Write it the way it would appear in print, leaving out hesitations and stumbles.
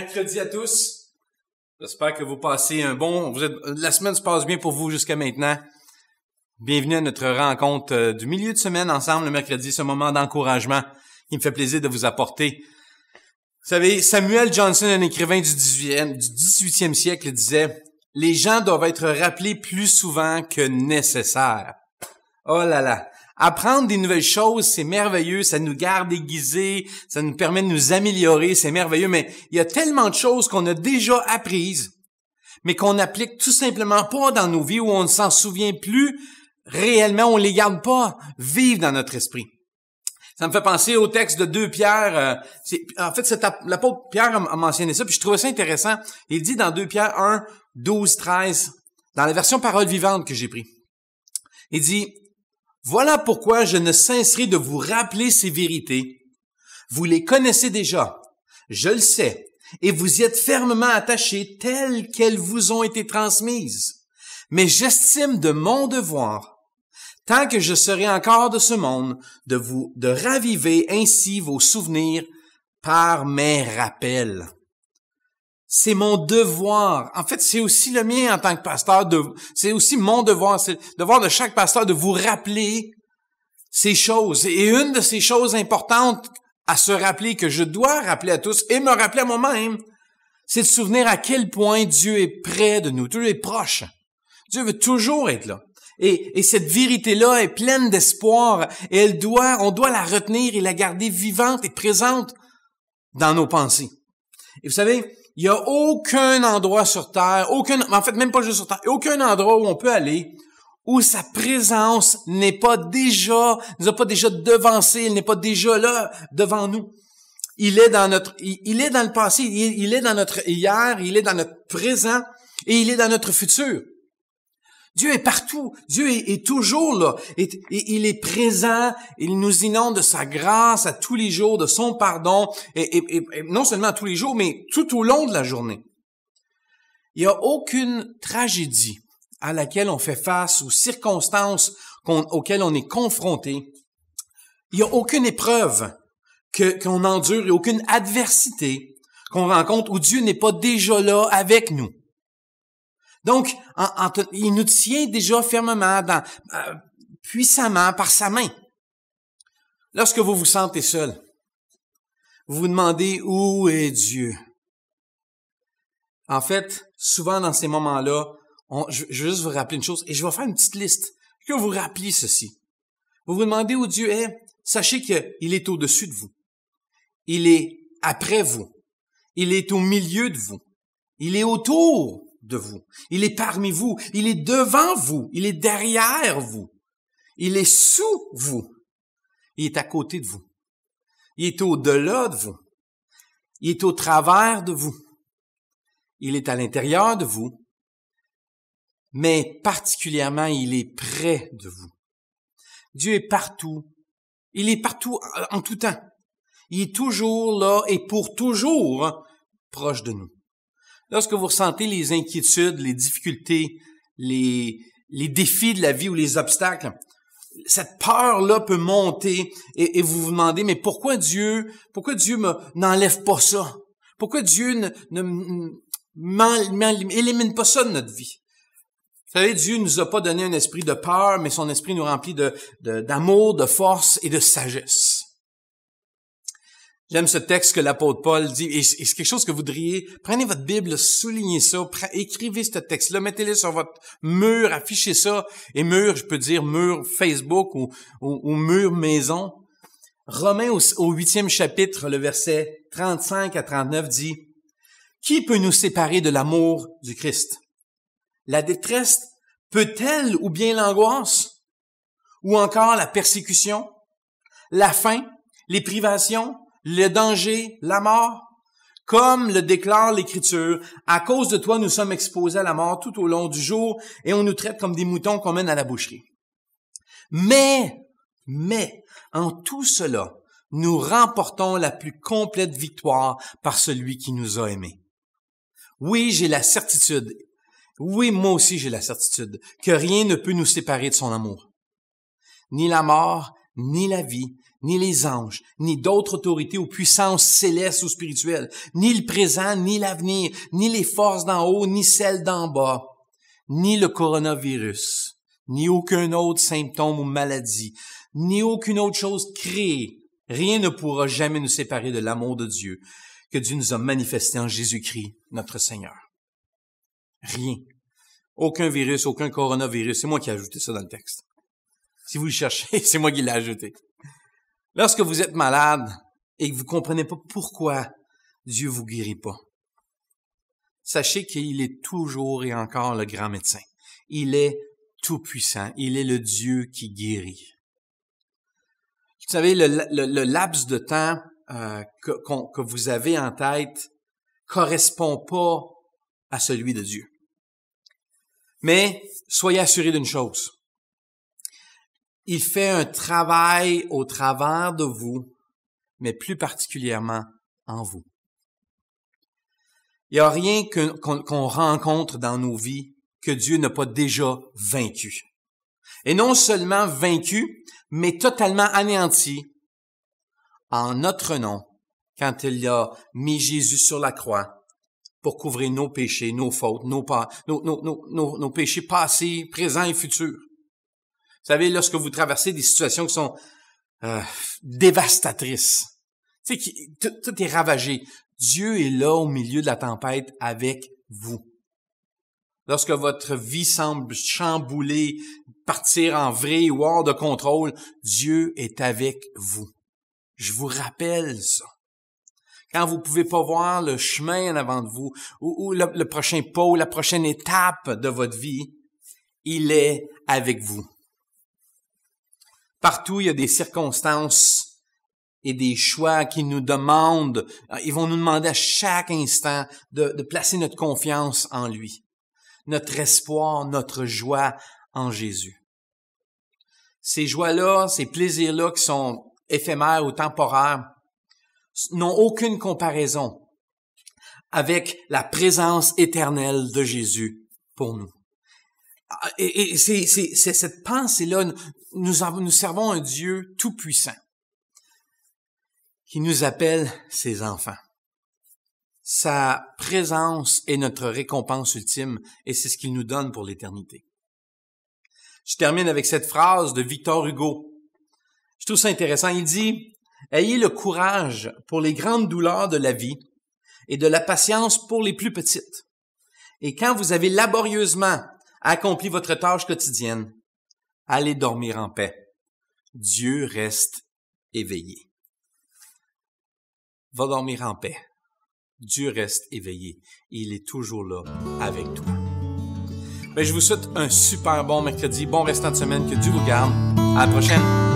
mercredi à tous. J'espère que vous passez la semaine se passe bien pour vous jusqu'à maintenant. Bienvenue à notre rencontre du milieu de semaine ensemble le mercredi, ce moment d'encouragement qui me fait plaisir de vous apporter. Vous savez, Samuel Johnson, un écrivain du 18e siècle, disait « Les gens doivent être rappelés plus souvent que nécessaire. » Oh là là! Apprendre des nouvelles choses, c'est merveilleux, ça nous garde aiguisés, ça nous permet de nous améliorer, c'est merveilleux, mais il y a tellement de choses qu'on a déjà apprises, mais qu'on n'applique tout simplement pas dans nos vies, où on ne s'en souvient plus réellement, on les garde pas vivre dans notre esprit. Ça me fait penser au texte de 2 Pierre. L'apôtre Pierre a mentionné ça, puis je trouvais ça intéressant. Il dit dans 2 Pierre 1, 12, 13, dans la version parole vivante que j'ai pris. Il dit « Voilà pourquoi je ne cesserai de vous rappeler ces vérités. Vous les connaissez déjà, je le sais, et vous y êtes fermement attachés telles qu'elles vous ont été transmises. Mais j'estime de mon devoir, tant que je serai encore de ce monde, de raviver ainsi vos souvenirs par mes rappels. » C'est mon devoir. En fait, c'est aussi le mien en tant que pasteur. C'est aussi mon devoir. C'est le devoir de chaque pasteur de vous rappeler ces choses. Et une de ces choses importantes à se rappeler, que je dois rappeler à tous et me rappeler à moi-même, c'est de se souvenir à quel point Dieu est près de nous. Dieu est proche. Dieu veut toujours être là. Et cette vérité-là est pleine d'espoir. Et on doit la retenir et la garder vivante et présente dans nos pensées. Et vous savez, il n'y a aucun endroit sur terre, même pas juste sur terre, aucun endroit où on peut aller où sa présence nous a pas déjà devancé, il n'est pas déjà là devant nous. Il est dans le passé, il est dans notre hier, il est dans notre présent et il est dans notre futur. Dieu est partout. Dieu est toujours là. Et il est présent. Il nous inonde de sa grâce à tous les jours, de son pardon. Et non seulement à tous les jours, mais tout au long de la journée. Il n'y a aucune tragédie à laquelle on fait face, aux circonstances auxquelles on est confronté. Il n'y a aucune épreuve qu'on endure et aucune adversité qu'on rencontre où Dieu n'est pas déjà là avec nous. Donc, il nous tient déjà fermement, puissamment par sa main. Lorsque vous vous sentez seul, vous vous demandez où est Dieu. En fait, souvent dans ces moments-là, je vais juste vous rappeler une chose, et je vais faire une petite liste, que vous rappeliez ceci. Vous vous demandez où Dieu est, sachez qu'il est au-dessus de vous. Il est après vous. Il est au milieu de vous. Il est autour de vous. Il est parmi vous. Il est devant vous. Il est derrière vous. Il est sous vous. Il est à côté de vous. Il est au-delà de vous. Il est au travers de vous. Il est à l'intérieur de vous. Mais particulièrement, il est près de vous. Dieu est partout. Il est partout en tout temps. Il est toujours là et pour toujours proche de nous. Lorsque vous ressentez les inquiétudes, les difficultés, les défis de la vie ou les obstacles, cette peur-là peut monter et vous vous demandez, mais pourquoi Dieu n'enlève pas ça? Pourquoi Dieu élimine pas ça de notre vie? Vous savez, Dieu nous a pas donné un esprit de peur, mais son esprit nous remplit d'amour, de force et de sagesse. J'aime ce texte que l'apôtre Paul dit, et c'est quelque chose que vous voudriez, prenez votre Bible, soulignez ça, écrivez ce texte-là, mettez-le sur votre mur, affichez ça, et mur, je peux dire mur Facebook ou mur maison. Romains au 8e chapitre, le verset 35 à 39 dit, « Qui peut nous séparer de l'amour du Christ? La détresse peut-elle ou bien l'angoisse? Ou encore la persécution? La faim? Les privations? Le danger, la mort, comme le déclare l'Écriture, à cause de toi, nous sommes exposés à la mort tout au long du jour et on nous traite comme des moutons qu'on mène à la boucherie. Mais, en tout cela, nous remportons la plus complète victoire par celui qui nous a aimés. Oui, j'ai la certitude, oui, moi aussi j'ai la certitude, que rien ne peut nous séparer de son amour. Ni la mort, ni la vie, ni les anges, ni d'autres autorités ou puissances célestes ou spirituelles, ni le présent, ni l'avenir, ni les forces d'en haut, ni celles d'en bas, ni le coronavirus, ni aucun autre symptôme ou maladie, ni aucune autre chose créée. Rien ne pourra jamais nous séparer de l'amour de Dieu que Dieu nous a manifesté en Jésus-Christ, notre Seigneur. Rien. Aucun virus, aucun coronavirus. C'est moi qui ai ajouté ça dans le texte. Si vous le cherchez, c'est moi qui l'ai ajouté. Lorsque vous êtes malade et que vous ne comprenez pas pourquoi Dieu vous guérit pas, sachez qu'il est toujours et encore le grand médecin. Il est tout-puissant. Il est le Dieu qui guérit. Vous savez, le laps de temps que vous avez en tête correspond pas à celui de Dieu. Mais soyez assurés d'une chose. Il fait un travail au travers de vous, mais plus particulièrement en vous. Il n'y a rien qu'on rencontre dans nos vies que Dieu n'a pas déjà vaincu. Et non seulement vaincu, mais totalement anéanti en notre nom quand il a mis Jésus sur la croix pour couvrir nos péchés, nos fautes, nos péchés passés, présents et futurs. Vous savez, lorsque vous traversez des situations qui sont dévastatrices, tu sais, tout est ravagé, Dieu est là au milieu de la tempête avec vous. Lorsque votre vie semble chambouler, partir en vrille ou hors de contrôle, Dieu est avec vous. Je vous rappelle ça. Quand vous pouvez pas voir le chemin en avant de vous, ou le prochain pas, ou la prochaine étape de votre vie, il est avec vous. Partout, il y a des circonstances et des choix qui nous demandent, ils vont nous demander à chaque instant de placer notre confiance en lui. Notre espoir, notre joie en Jésus. Ces joies-là, ces plaisirs-là qui sont éphémères ou temporaires, n'ont aucune comparaison avec la présence éternelle de Jésus pour nous. Et c'est cette pensée-là, nous servons un Dieu tout-puissant qui nous appelle ses enfants. Sa présence est notre récompense ultime et c'est ce qu'il nous donne pour l'éternité. Je termine avec cette phrase de Victor Hugo. Je trouve ça intéressant. Il dit « Ayez le courage pour les grandes douleurs de la vie et de la patience pour les plus petites. Et quand vous avez laborieusement accompli votre tâche quotidienne, allez dormir en paix. Dieu reste éveillé. » Va dormir en paix. Dieu reste éveillé. Il est toujours là avec toi. Je vous souhaite un super bon mercredi, bon restant de semaine, que Dieu vous garde. À la prochaine.